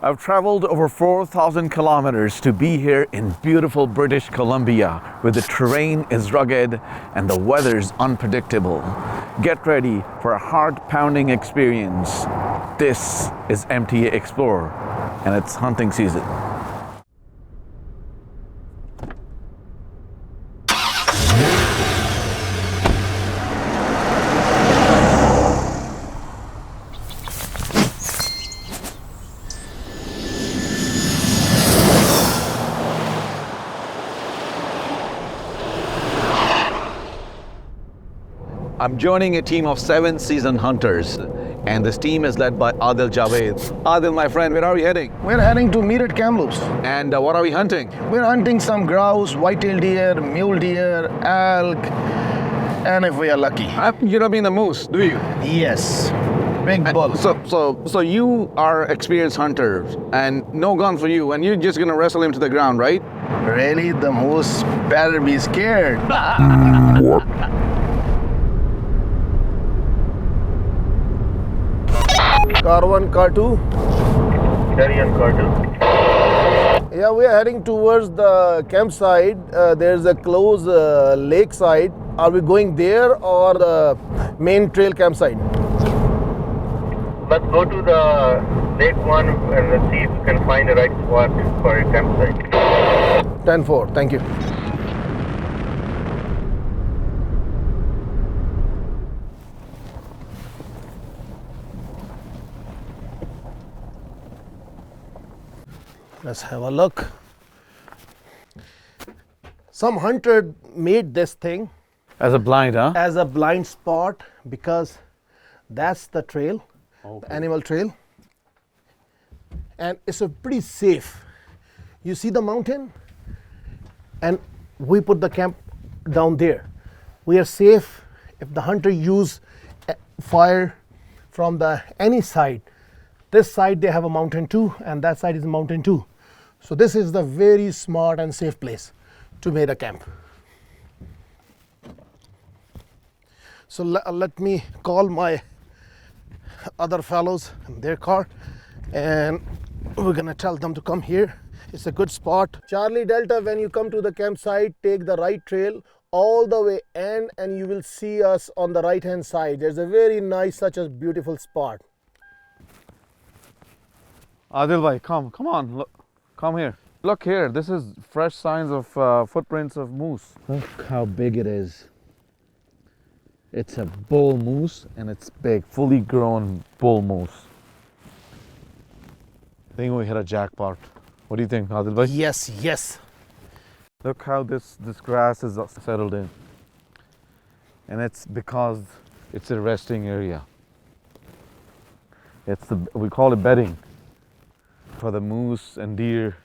I've traveled over 4,000 kilometers to be here in beautiful British Columbia, where the terrain is rugged and the weather's unpredictable. Get ready for a heart-pounding experience. This is MTA Explorer, and it's hunting season. I'm joining a team of 7 seasoned hunters, and this team is led by Adil Javed. Adil, my friend, where are we heading? We're heading to Meerut Kamloops. And what are we hunting? We're hunting some grouse, white-tailed deer, mule deer, elk, and if we are lucky. You don't mean the moose, do you? Yes, big bull. So you are experienced hunter, and no gun for you, and you're just gonna wrestle him to the ground, right? Really? The moose better be scared. Car 1, car 2. Carry on, car 2. Yeah, we are heading towards the campsite. There's a close lakeside. Are we going there or the main trail campsite? Let's go to the lake one and let's see if we can find the right spot for a campsite. 10-4, thank you. Let's have a look. Some hunter made this thing As a blind, huh? as a blind spot because that's the trail, the animal trail, and it's a pretty safe. You see the mountain, and we put the camp down there. We are safe if the hunter use fire from the any side. This side they have a mountain too, and that side is a mountain too. So this is the very smart and safe place to make a camp. So let me call my other fellows in their car, and we're gonna tell them to come here. It's a good spot. Charlie Delta, when you come to the campsite, take the right trail all the way in, and you will see us on the right hand side. There's a very nice, such a beautiful spot. Adil bhai, come on, look, come here. Look here, this is fresh signs of footprints of moose. Look how big it is. It's a bull moose, and it's big, fully grown bull moose. I think we hit a jackpot. What do you think, Adil bhai? Yes, yes. Look how this grass is settled in. And it's because it's a resting area. We call it bedding for the moose and deer.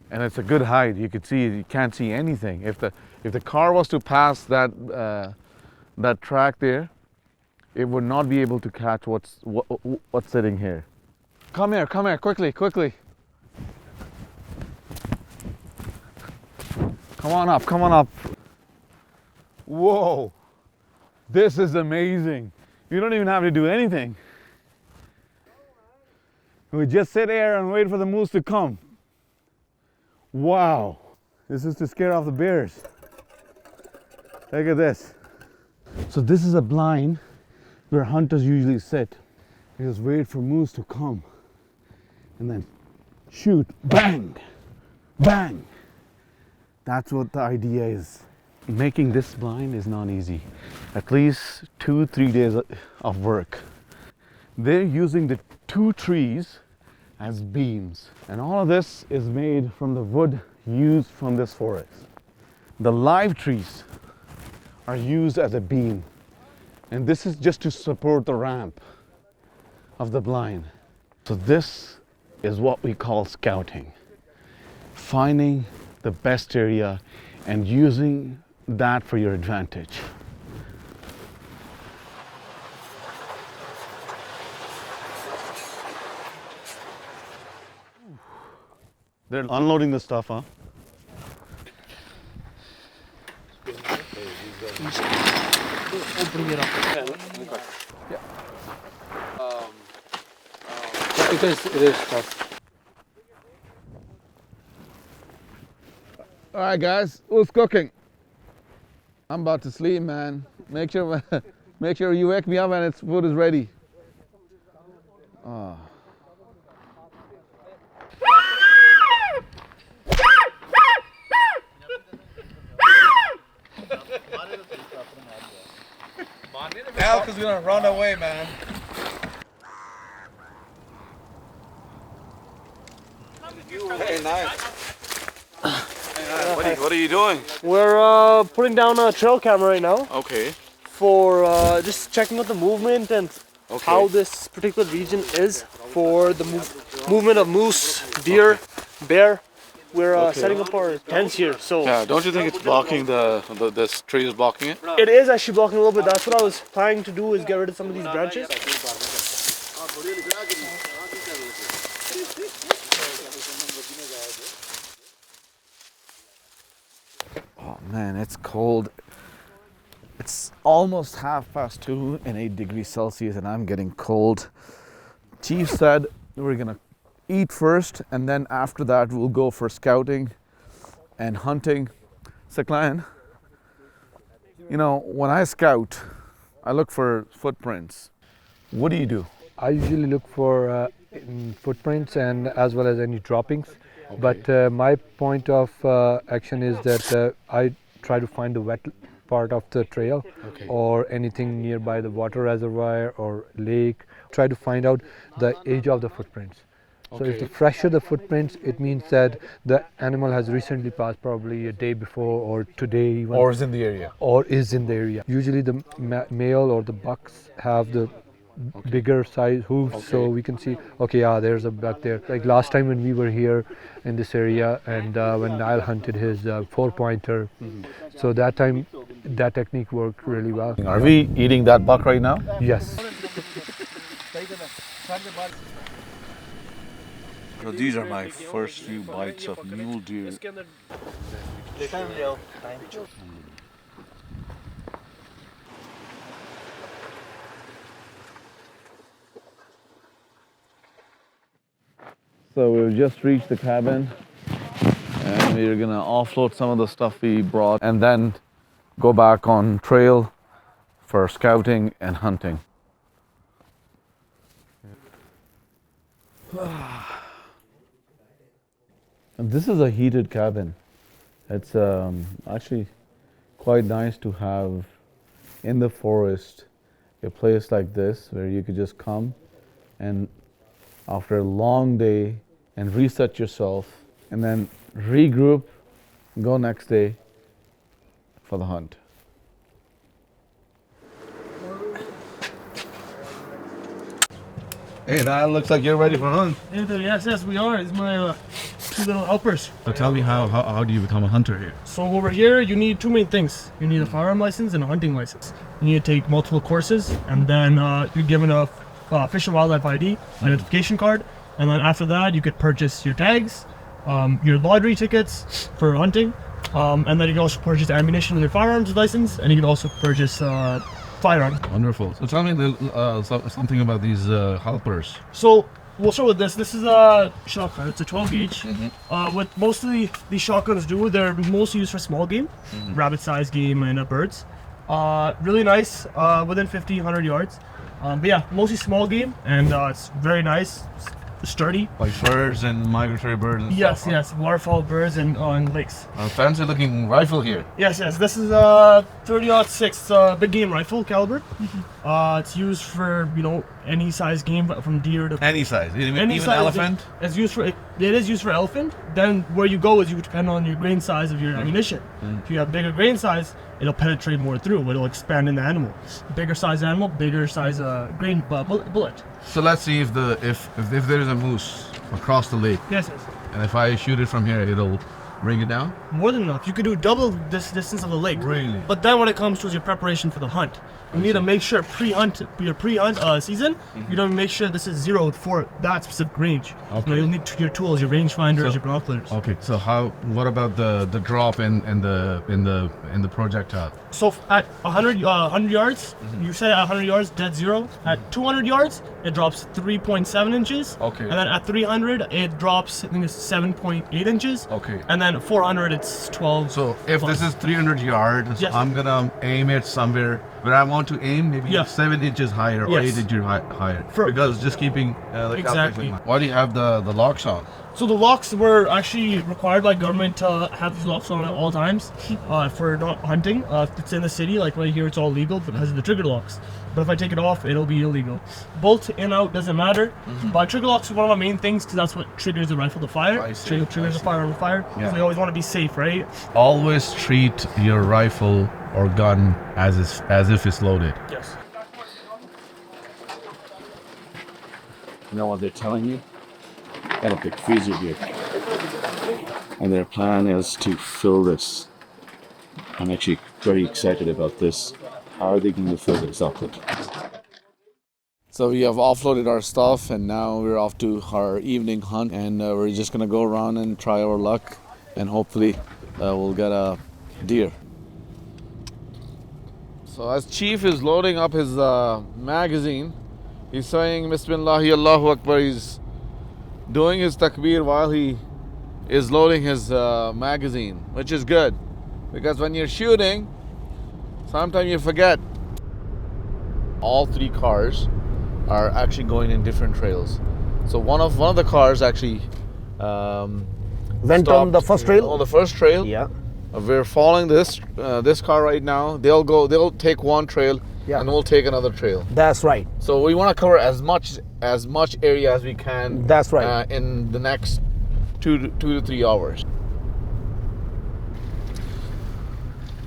And it's a good height. You could see, you can't see anything. If the car was to pass that track there, it would not be able to catch what's sitting here. Come here, quickly. Come on up. Whoa, this is amazing. You don't even have to do anything. We just sit there and wait for the moose to come. Wow, this is to scare off the bears. Look at this. So this is a blind where hunters usually sit. They just wait for moose to come and then shoot, bang, bang. That's what the idea is. Making this blind is not easy. At least 2-3 days of work. They're using the 2 trees as beams, and all of this is made from the wood used from this forest. The live trees are used as a beam, and this is just to support the ramp of the blind. So this is what we call scouting. Finding the best area and using that for your advantage. They're unloading the stuff, huh? Opening it up. Yeah. It is tough. All right, guys, who's cooking? I'm about to sleep, man. Make sure, make sure you wake me up when its food is ready. Oh. Elk is gonna run away, man. Hey, nice. What are you doing? We're putting down a trail camera right now Okay. for just checking out the movement and how this particular region is for the movement of moose, deer, bear. We're setting up our tents here, so Yeah, don't you think it's blocking this tree is blocking it? it is actually blocking a little bit. That's what I was planning to do, is get rid of some of these branches. Oh man, it's cold. It's almost 2:30 and 8 degrees Celsius, and I'm getting cold. Chief said we're gonna eat first, and then after that we'll go for scouting and hunting. Saklan, you know, when I scout, I look for footprints. What do you do? I usually look for footprints and as well as any droppings. But my point of action is that I try to find the wet part of the trail or anything nearby the water reservoir or lake. Try to find out the age of the footprints. So if the fresher the footprints, it means that the animal has recently passed, probably a day before or today even. Or is in the area. Or is in the area. Usually the male or the bucks have the bigger size hooves, so we can see, okay, yeah, there's a buck there. Like last time when we were here in this area, and when Niall hunted his 4-pointer, so that time that technique worked really well. Are we eating that buck right now? Yes. So these are my first few bites of mule deer. So we've just reached the cabin, and we're gonna offload some of the stuff we brought and then go back on trail for scouting and hunting. And this is a heated cabin. It's actually quite nice to have in the forest a place like this where you could just come and after a long day and reset yourself and then regroup, go next day for the hunt. Hey, that looks like you're ready for a hunt. Yes, we are. It's my two little helpers. So tell me how do you become a hunter here? So over here, you need two main things. You need a firearm license and a hunting license. You need to take multiple courses, and then you're given a Fish and Wildlife ID identification card. And then after that, you could purchase your tags, your lottery tickets for hunting, and then you can also purchase ammunition with your firearms license, and you can also purchase firearm. Wonderful. So tell me something about these helpers. So we'll start with this. This is a shotgun. It's a 12 gauge. What most of these shotguns do, they're mostly used for small game, rabbit-sized game, and birds. Really nice, within 50, 100 yards. But yeah, mostly small game, and it's very nice, sturdy. Like birds and migratory birds and Yes, stuff. yes, waterfowl birds and on lakes. A fancy looking rifle here. Yes, this is a 30-06 big game rifle caliber. It's used for, you know, any size game from deer to Any size, even size. elephant. It's used for, it is used for elephant. Then where you go is you depend on your grain size of your ammunition. If you have bigger grain size, it'll penetrate more through. It'll expand in the animal. Bigger size animal, bigger size grain bullet. So let's see if there is a moose across the lake, Yes. and if I shoot it from here, it'll bring it down. More than enough. You could do double this distance of the lake. Really? But then when it comes to your preparation for the hunt, You need to make sure your pre-hunt season, you don't make sure this is zeroed for that specific range. Okay. You'll need your tools, your rangefinders, your binoculars. Okay, so what about the drop in the projectile? So at 100 yards, you say at 100 yards, dead zero. At 200 yards, it drops 3.7 inches. Okay. And then at 300, it drops, I think it's 7.8 inches. Okay. And then 400, it's 12. So if this is 300 yards, Yes. I'm gonna aim it somewhere where I want to aim, maybe Yeah. 7 inches higher or Yes. 8 inches higher. For- Because just keeping the Exactly. calculation. Why do you have the locks on? So the locks were actually required by government to have these locks on at all times for not hunting. If it's in the city, like right here, it's all legal because of the trigger locks. But if I take it off, it'll be illegal. Bolt in, out, doesn't matter. But trigger locks is one of my main things because that's what triggers the rifle to fire. I see, Triggers I the firearm to fire. Yeah. So you always want to be safe, right? Always treat your rifle or gun as if it's loaded. Yes. You know what they're telling you? Got a big freezer here. And their plan is to fill this. I'm actually very excited about this. How are they going to fill this up? So we have offloaded our stuff and now we're off to our evening hunt and we're just gonna go around and try our luck and hopefully we'll get a deer. So as Chief is loading up his magazine, he's saying Bismillahi Allahu Akbar. He's doing his takbir while he is loading his magazine, which is good because when you're shooting, sometimes you forget. All three cars are actually going in different trails. So one of the cars actually Went on the stopped first trail? On the first trail. Yeah. We're following this car right now. They'll take one trail Yeah. and we'll take another trail. That's right. So we want to cover as much area as we can. That's right. In the next 2 to 3 hours.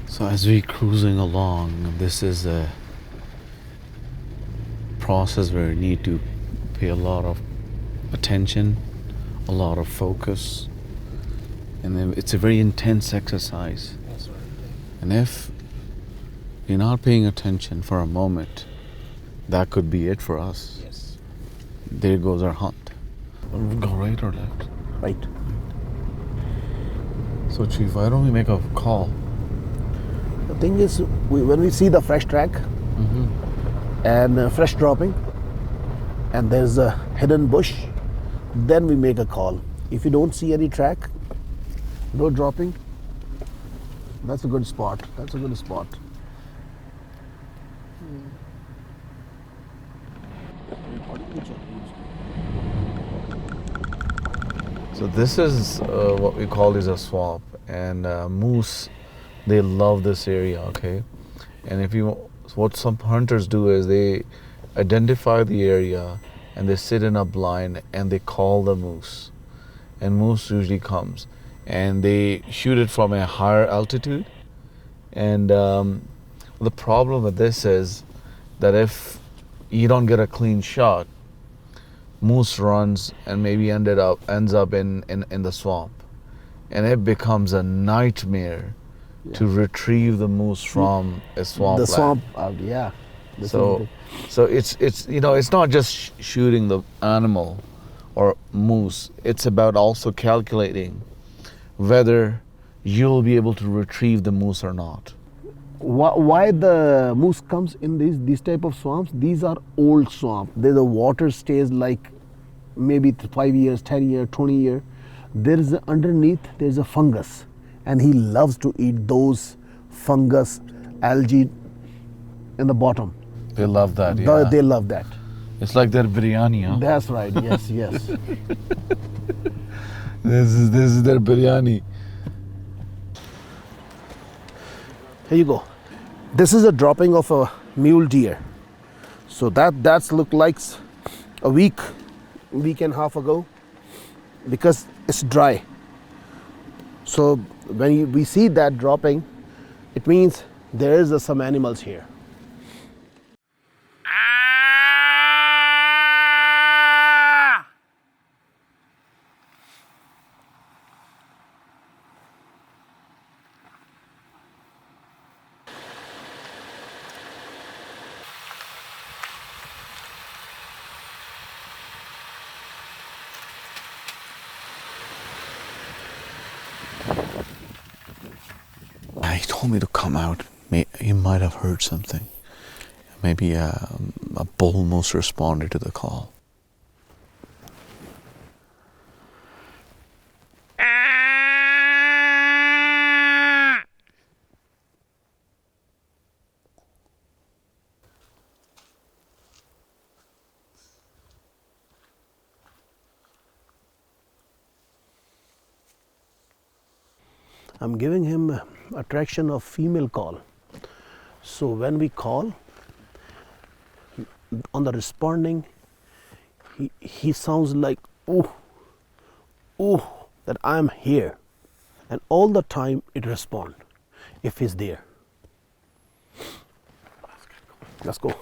So as we cruising along, this is a process where you need to pay a lot of attention, a lot of focus, and then it's a very intense exercise. And if you're not paying attention for a moment, that could be it for us. Yes. There goes our hunt. Go right or left? Right. So Chief, why don't we make a call? The thing is, when we see the fresh track and fresh dropping, and there's a hidden bush, then we make a call. If you don't see any track, no dropping, that's a good spot. That's a good spot. So this is what we call is a swamp, and moose, they love this area. Okay, and what some hunters do is they identify the area and they sit in a blind and they call the moose, and moose usually comes and they shoot it from a higher altitude. And the problem with this is that if you don't get a clean shot, moose runs and maybe ends up in the swamp, and it becomes a nightmare to retrieve the moose from a swamp. The swamp, yeah. This is So it's not just shooting the animal or moose. It's about also calculating whether you'll be able to retrieve the moose or not. why the moose comes in these type of swamps? These are old swamp. The water stays like maybe 5 years, 10 years, 20 years. There's a fungus, and he loves to eat those fungus, algae in the bottom. They love that. Yeah. They love that. It's like their biryani, huh? That's right. Yes, yes. This is their biryani. Here you go. This is a dropping of a mule deer. So that's looked like a week and a half ago, because it's dry. So when we see that dropping, it means there is some animals here. told me to come out. He might have heard something. Maybe a bull moose responded to the call. I'm giving him attraction of female call. So when we call, on the responding, he sounds like, ooh, ooh, that I'm here. And all the time it responds if he's there. Let's go.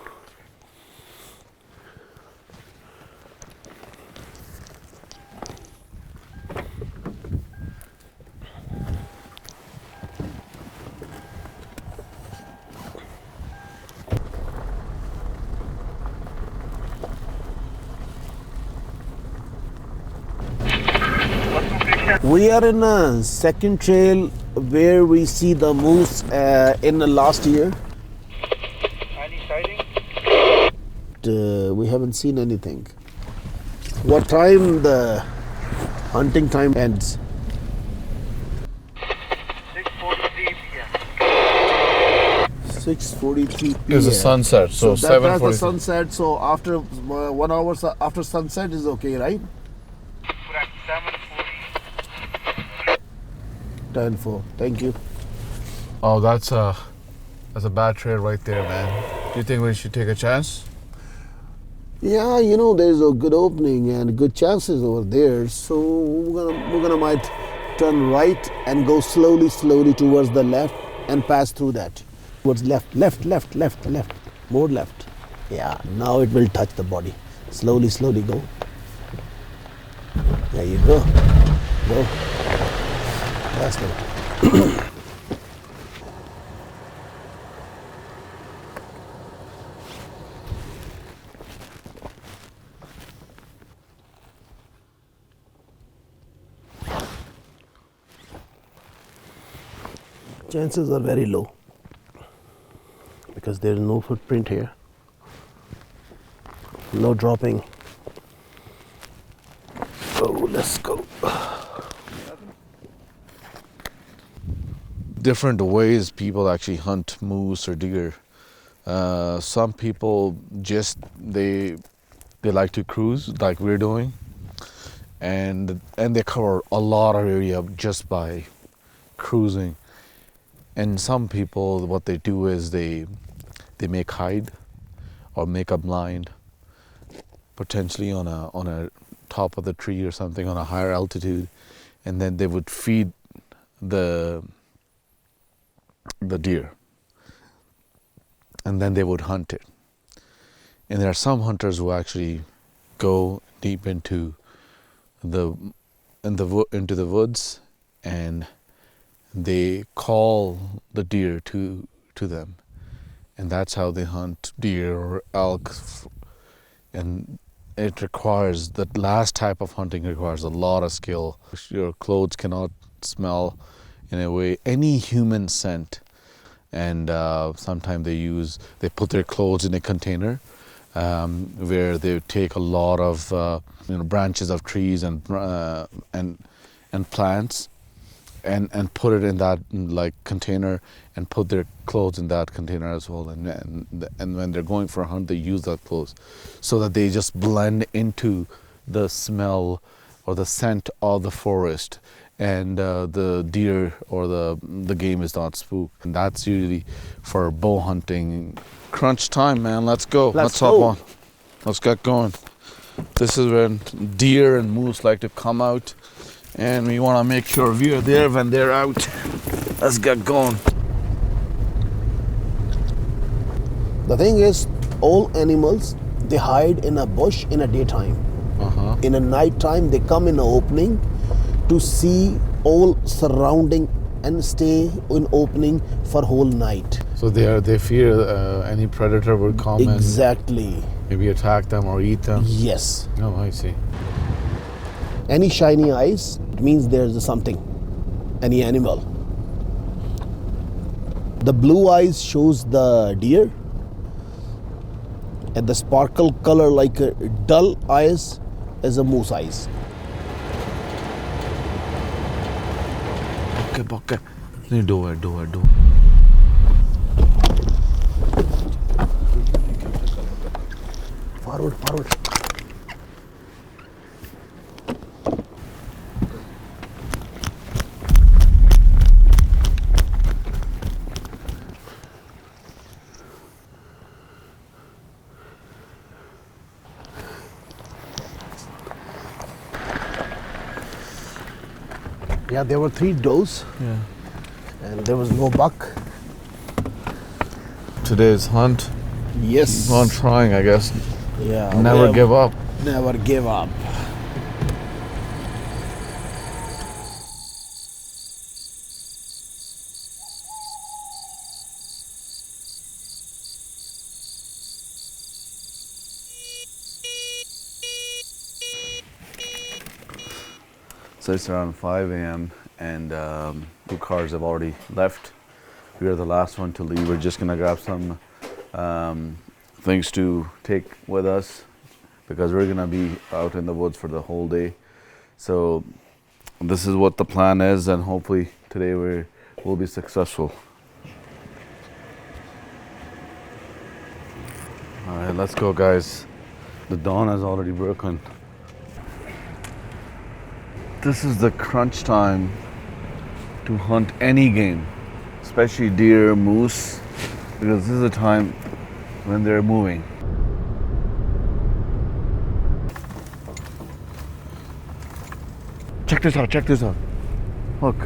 We are in a second trail where we see the moose in the last year. Any sighting? We haven't seen anything. What time the hunting time ends? 6:43 p.m. 6:43 p.m. It's a sunset, so that's the 7:43. sunset. So after 1 hour after sunset is okay, right? Correct. 7:40. 10:04. Thank you. Oh, that's a bad trail right there, man. Do you think we should take a chance? Yeah, you know, there's a good opening and good chances over there. So we're gonna might turn right and go slowly towards the left and pass through that. Towards left, more left. Yeah, now it will touch the body. Slowly go. There you go. Go. That's good. Chances are very low because there is no footprint here, no dropping. Oh, let's go. Different ways people actually hunt moose or deer. Some people just they like to cruise like we're doing, and they cover a lot of area just by cruising. And some people, what they do is they make hide or make a blind, potentially on a top of the tree or something on a higher altitude, and then they would feed the deer, and then they would hunt it. And there are some hunters who actually go deep into the woods, and they call the deer to them, and that's how they hunt deer or elk. And it requires, that last type of hunting requires a lot of skill. Your clothes cannot smell in a way any human scent, and sometimes they put their clothes in a container where they take a lot of branches of trees and plants and put it in that like container, and put their clothes in that container as well, and when they're going for a hunt, they use that clothes so that they just blend into the smell or the scent of the forest, and the deer or the game is not spooked. And that's usually for bow hunting. Crunch time, man. Let's go. Let's hop on. Let's get going. This is when deer and moose like to come out, and we want to make sure we are there when they're out. Let's get going. The thing is, all animals, they hide in a bush in a daytime. In a night time, they come in an opening to see all surrounding and stay in opening for whole night. So they fear any predator will come Exactly. and maybe attack them or eat them. Yes. Oh, I see. Any shiny eyes, it means there's something, any animal. The blue eyes shows the deer, and the sparkle color like a dull eyes is a moose eyes. Okay. Do it. Forward. Yeah, there were 3 does. Yeah. And there was no buck. Today's hunt. Yes. Keep on trying, I guess. Yeah. Never give up. Never give up. So it's around 5 a.m. and 2 cars have already left. We are the last one to leave. We're just gonna grab some things to take with us because we're gonna be out in the woods for the whole day. So this is what the plan is, and hopefully today we'll be successful. All right, let's go, guys. The dawn has already broken. This is the crunch time to hunt any game, especially deer, moose, because this is the time when they're moving. Check this out. Look,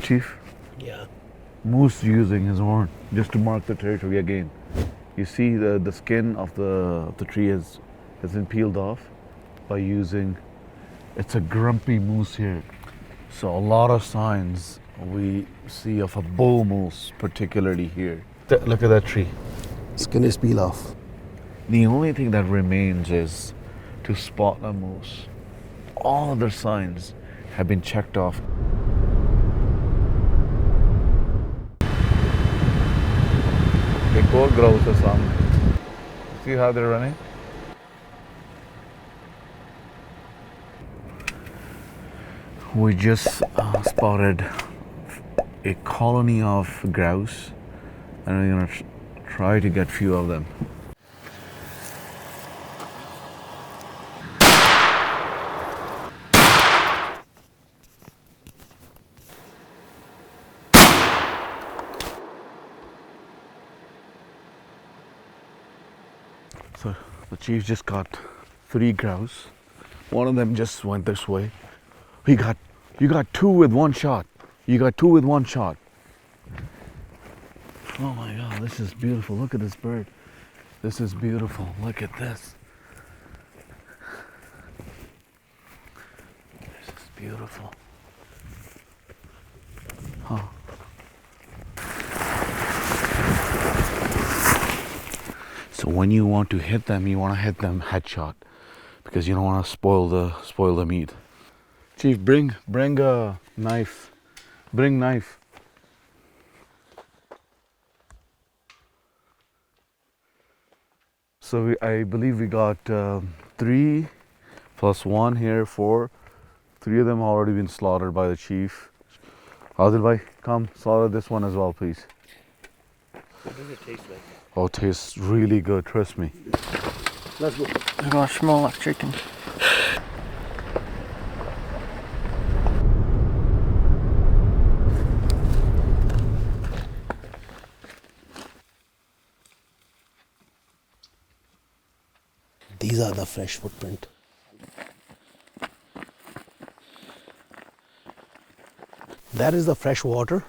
Chief. Yeah. Moose using his horn just to mark the territory again. You see the skin of the tree has been peeled off by using. It's a grumpy moose here. So a lot of signs we see of a bull moose, particularly here. Look at that tree. Skin is peel off. The only thing that remains is to spot a moose. All other signs have been checked off. Get gold grows or something. See how they're running? We just spotted a colony of grouse, and we're gonna try to get few of them. So the chief just got 3 grouse. One of them just went this way. You got 2 with 1 shot. Oh my God, this is beautiful. Look at this bird. This is beautiful. Look at this. This is beautiful. Huh. So when you want to hit them, you want to hit them headshot because you don't want to spoil the meat. Chief, bring a knife. Bring knife. So I believe we got 3 plus 1 here, 4. 3 of them already been slaughtered by the chief. Adil bhai, come slaughter this one as well, please. What does it taste like? Oh, it tastes really good, trust me. Let's go. It's gonna smell like chicken. These are the fresh footprint. That is the fresh water.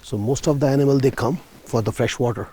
So most of the animal they come for the fresh water.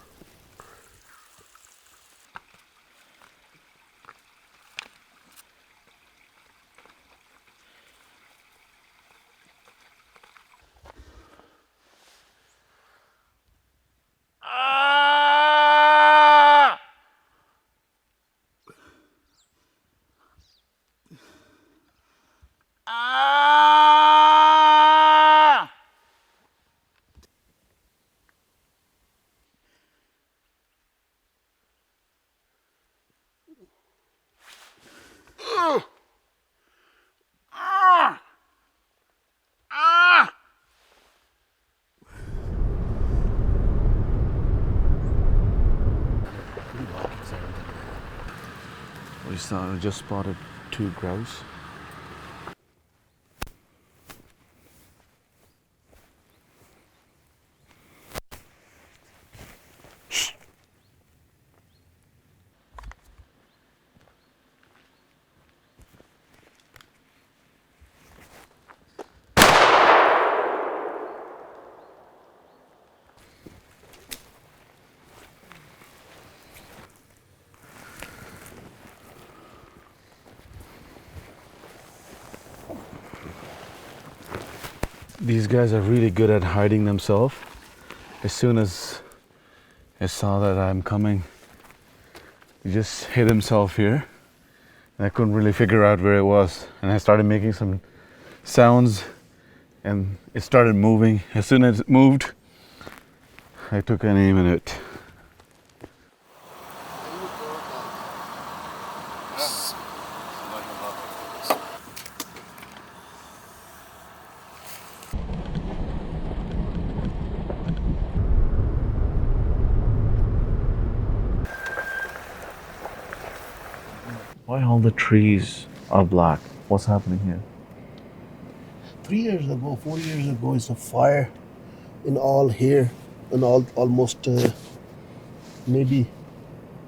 just spotted 2 grouse. These guys are really good at hiding themselves. As soon as I saw that I'm coming, he just hid himself here. And I couldn't really figure out where it was. And I started making some sounds and it started moving. As soon as it moved, I took an aim at it. Why all the trees are black? What's happening here? 3 years ago, 4 years ago, it's a fire in all here, in all almost maybe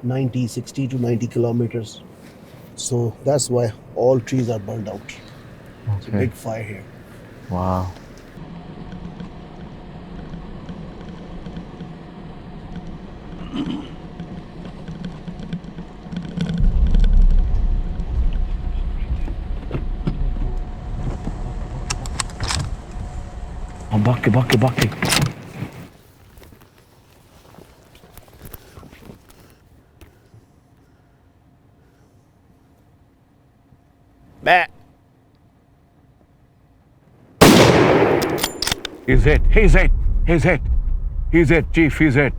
60 to 90 kilometers. So that's why all trees are burned out. It's a big fire here. Wow. Oh, bucket. Bah! He's it, Chief, he's it.